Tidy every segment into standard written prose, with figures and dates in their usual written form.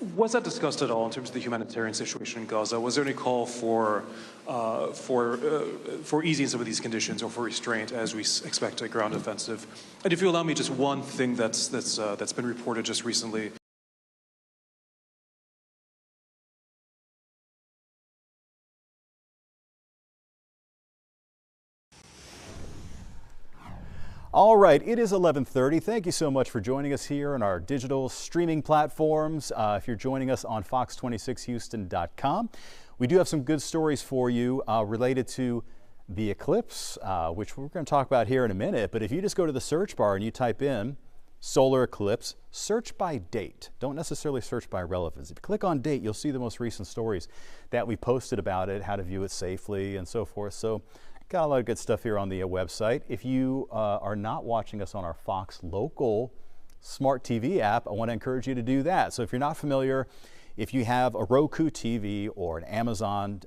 Was that discussed at all in terms of the humanitarian situation in Gaza? Was there any call for easing some of these conditions or for restraint as we expect a ground offensive? And if you allow me, just one thing that's been reported just recently. All right, it is 11:30. Thank you so much for joining us here on our digital streaming platforms. If you're joining us on fox26houston.com, we do have some good stories for you related to the eclipse, which we're going to talk about here in a minute. But if you just go to the search bar and you type in solar eclipse, search by date. Don't necessarily search by relevance. If you click on date, you'll see the most recent stories that we posted about it, how to view it safely, and so forth. So got a lot of good stuff here on the website. If you are not watching us on our Fox Local Smart TV app, I want to encourage you to do that. So if you're not familiar, if you have a Roku TV or an Amazon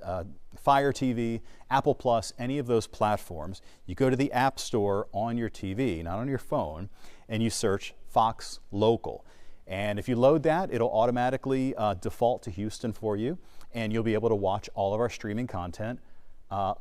Fire TV, Apple Plus, any of those platforms, you go to the App Store on your TV, not on your phone, and you search Fox Local. And if you load that, it'll automatically default to Houston for you, and you'll be able to watch all of our streaming content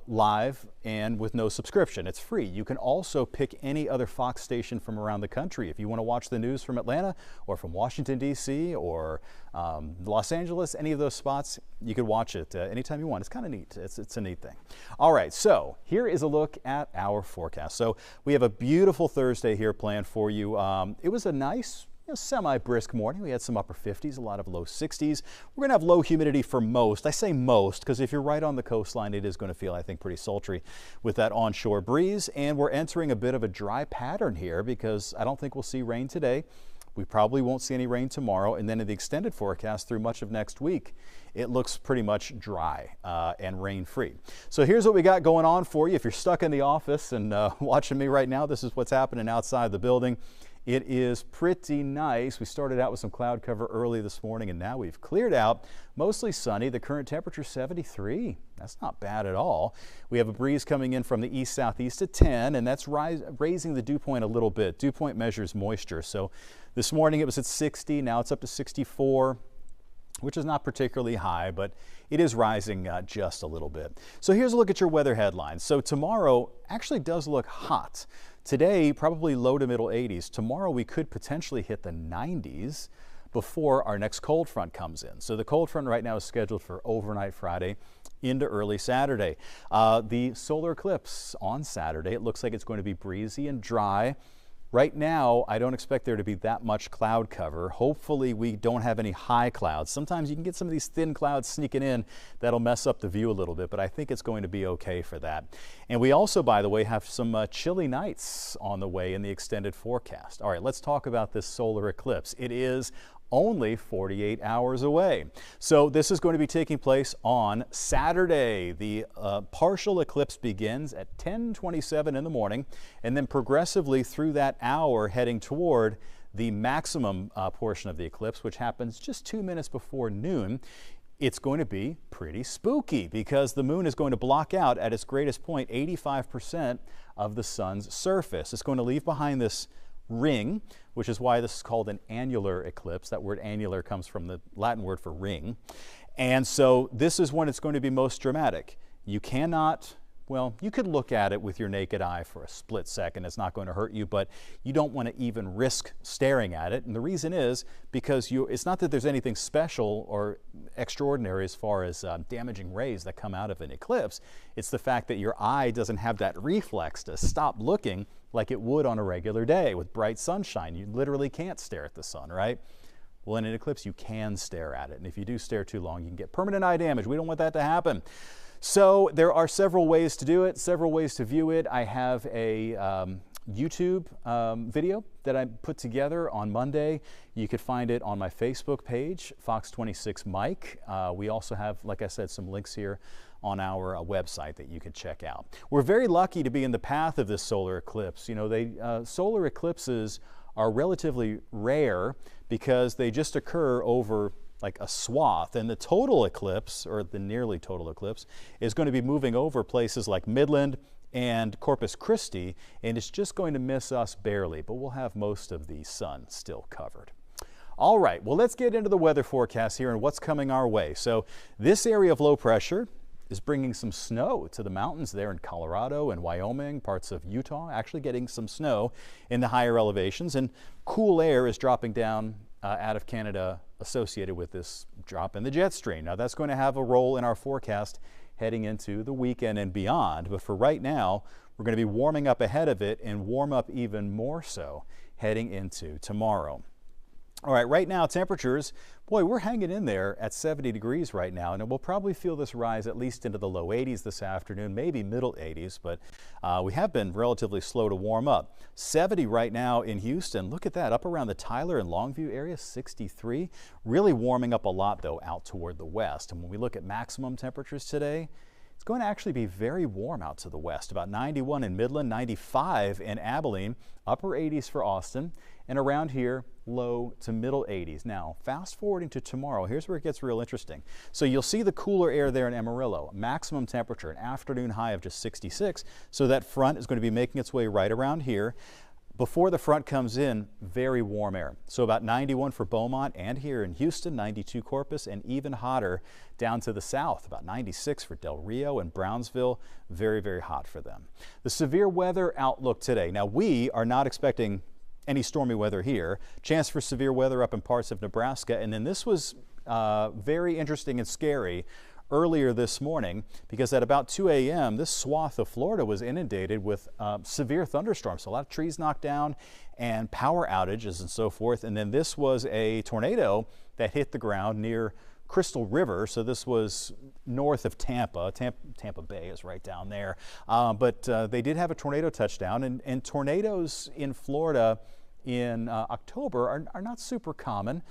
live and with no subscription. It's free. You can also pick any other Fox station from around the country. If you want to watch the news from Atlanta or from Washington, D.C. or Los Angeles, any of those spots, you can watch it anytime you want. It's kind of neat. It's a neat thing. All right, so here is a look at our forecast. So we have a beautiful Thursday here planned for you. It was a nice semi-brisk morning. We had some upper 50s, a lot of low 60s. We're going to have low humidity for most. I say most because if you're right on the coastline, it is going to feel, I think, pretty sultry with that onshore breeze. And we're entering a bit of a dry pattern here because I don't think we'll see rain today. We probably won't see any rain tomorrow. And then in the extended forecast through much of next week, it looks pretty much dry and rain-free. So here's what we got going on for you. If you're stuck in the office and watching me right now, this is what's happening outside the building. It is pretty nice. We started out with some cloud cover early this morning and now we've cleared out. Mostly sunny. The current temperature 73. That's not bad at all. We have a breeze coming in from the east-southeast at 10 and that's raising the dew point a little bit. Dew point measures moisture. So this morning it was at 60. Now it's up to 64. Which is not particularly high, but it is rising just a little bit. So here's a look at your weather headlines. So tomorrow actually does look hot. Today, probably low to middle 80s. Tomorrow, we could potentially hit the 90s before our next cold front comes in. So the cold front right now is scheduled for overnight Friday into early Saturday. The solar eclipse on Saturday, it looks like it's going to be breezy and dry. Right now, I don't expect there to be that much cloud cover. Hopefully, we don't have any high clouds. Sometimes you can get some of these thin clouds sneaking in. That'll mess up the view a little bit, but I think it's going to be okay for that. And we also, by the way, have some chilly nights on the way in the extended forecast. All right, let's talk about this solar eclipse. It is only 48 hours away. So this is going to be taking place on Saturday. The partial eclipse begins at 10:27 in the morning and then progressively through that hour heading toward the maximum portion of the eclipse, which happens just 2 minutes before noon. It's going to be pretty spooky because the moon is going to block out at its greatest point 85% of the sun's surface. It's going to leave behind this ring, which is why this is called an annular eclipse. That word annular comes from the Latin word for ring. And so this is when it's going to be most dramatic. You cannot, well, you could look at it with your naked eye for a split second. It's not going to hurt you, but you don't want to even risk staring at it. And the reason is because it's not that there's anything special or extraordinary as far as damaging rays that come out of an eclipse. It's the fact that your eye doesn't have that reflex to stop looking like it would on a regular day with bright sunshine. You literally can't stare at the sun, right? Well, in an eclipse, you can stare at it. And if you do stare too long, you can get permanent eye damage. We don't want that to happen. So there are several ways to do it, several ways to view it. I have a YouTube video that I put together on Monday. You could find it on my Facebook page, Fox26 Mike. We also have, like I said, some links here on our website that you can check out. We're very lucky to be in the path of this solar eclipse. You know, solar eclipses are relatively rare because they just occur over like a swath, and the total eclipse, or the nearly total eclipse, is going to be moving over places like Midland and Corpus Christi, and it's just going to miss us barely, but we'll have most of the sun still covered. All right, well, let's get into the weather forecast here and what's coming our way. So this area of low pressure is bringing some snow to the mountains there in Colorado and Wyoming, parts of Utah, actually getting some snow in the higher elevations, and cool air is dropping down out of Canada associated with this drop in the jet stream. Now that's going to have a role in our forecast heading into the weekend and beyond, but for right now we're going to be warming up ahead of it and warm up even more so heading into tomorrow. All right, right now temperatures, boy, we're hanging in there at 70 degrees right now, and we'll probably feel this rise at least into the low 80s this afternoon, maybe middle 80s, but we have been relatively slow to warm up. 70 right now in Houston. Look at that, up around the Tyler and Longview area, 63. Really warming up a lot, though, out toward the west. And when we look at maximum temperatures today, it's going to actually be very warm out to the west, about 91 in Midland, 95 in Abilene, upper 80s for Austin, and around here, low to middle 80s. Now, fast forwarding to tomorrow, here's where it gets real interesting. So you'll see the cooler air there in Amarillo, maximum temperature, an afternoon high of just 66. So that front is going to be making its way right around here. Before the front comes in, very warm air. So about 91 for Beaumont and here in Houston, 92 Corpus, and even hotter down to the south, about 96 for Del Rio and Brownsville. Very, very hot for them. The severe weather outlook today. Now, we are not expecting any stormy weather here. Chance for severe weather up in parts of Nebraska. And then this was very interesting and scary earlier this morning, because at about 2 a.m. this swath of Florida was inundated with severe thunderstorms. So a lot of trees knocked down and power outages and so forth. And then this was a tornado that hit the ground near Crystal River. So this was north of Tampa. Tampa Bay is right down there. But they did have a tornado touchdown, and tornadoes in Florida in October are not super common.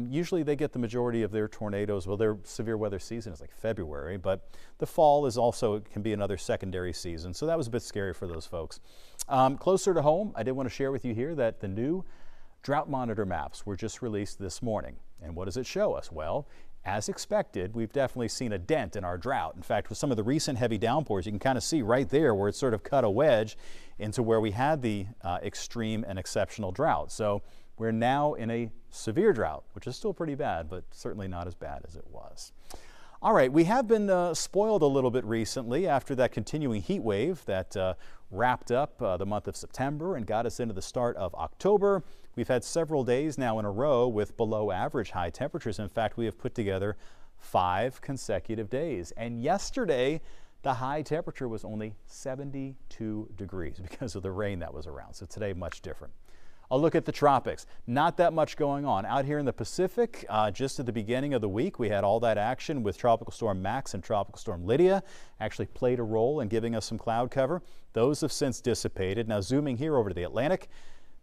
Usually they get the majority of their tornadoes, well, their severe weather season is like February, but the fall is also, it can be another secondary season. So that was a bit scary for those folks. Closer to home, I did want to share with you here that the new drought monitor maps were just released this morning. And what does it show us? Well, as expected, we've definitely seen a dent in our drought. In fact, with some of the recent heavy downpours, you can kind of see right there where it sort of cut a wedge into where we had the extreme and exceptional drought. So we're now in a severe drought, which is still pretty bad, but certainly not as bad as it was. All right, we have been spoiled a little bit recently after that continuing heat wave that wrapped up the month of September and got us into the start of October. We've had several days now in a row with below average high temperatures. In fact, we have put together 5 consecutive days. And yesterday, the high temperature was only 72 degrees because of the rain that was around. So today, much different. A look at the tropics. Not that much going on. Out here in the Pacific, just at the beginning of the week, we had all that action with Tropical Storm Max and Tropical Storm Lydia. Actually played a role in giving us some cloud cover. Those have since dissipated. Now zooming here over to the Atlantic.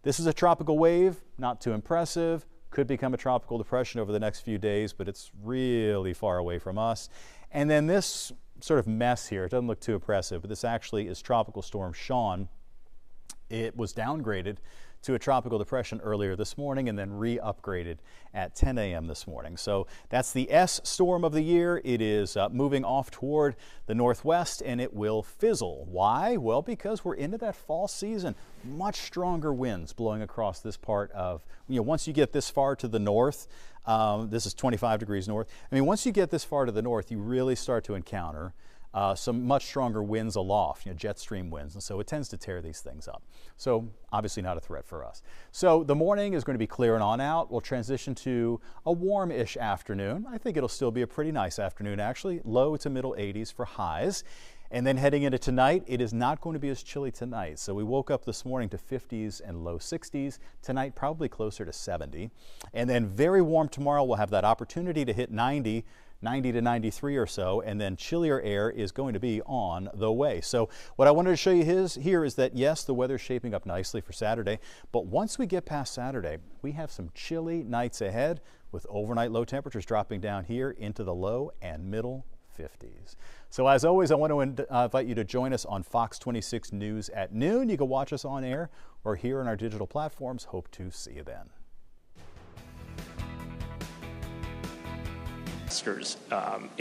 This is a tropical wave, not too impressive. Could become a tropical depression over the next few days, but it's really far away from us. And then this sort of mess here, it doesn't look too impressive, but this actually is Tropical Storm Sean. It was downgraded to a tropical depression earlier this morning and then re-upgraded at 10 a.m. this morning. So that's the S storm of the year. It is moving off toward the northwest and it will fizzle. Why? Well, because we're into that fall season. Much stronger winds blowing across this part of, once you get this far to the north, this is 25 degrees north. I mean, once you get this far to the north, you really start to encounter some much stronger winds aloft, jet stream winds, and so it tends to tear these things up. So obviously not a threat for us. So the morning is going to be clearing on out. We'll transition to a warm-ish afternoon. I think it'll still be a pretty nice afternoon, actually. Low to middle 80s for highs. And then heading into tonight, it is not going to be as chilly tonight. So we woke up this morning to 50s and low 60s. Tonight, probably closer to 70. And then very warm tomorrow. We'll have that opportunity to hit 90 to 93 or so, and then chillier air is going to be on the way. So what I wanted to show you here is that, yes, the weather's shaping up nicely for Saturday, but once we get past Saturday, we have some chilly nights ahead with overnight low temperatures dropping down here into the low and middle 50s. So as always, I want to invite you to join us on Fox 26 News at noon. You can watch us on air or here on our digital platforms. Hope to see you then.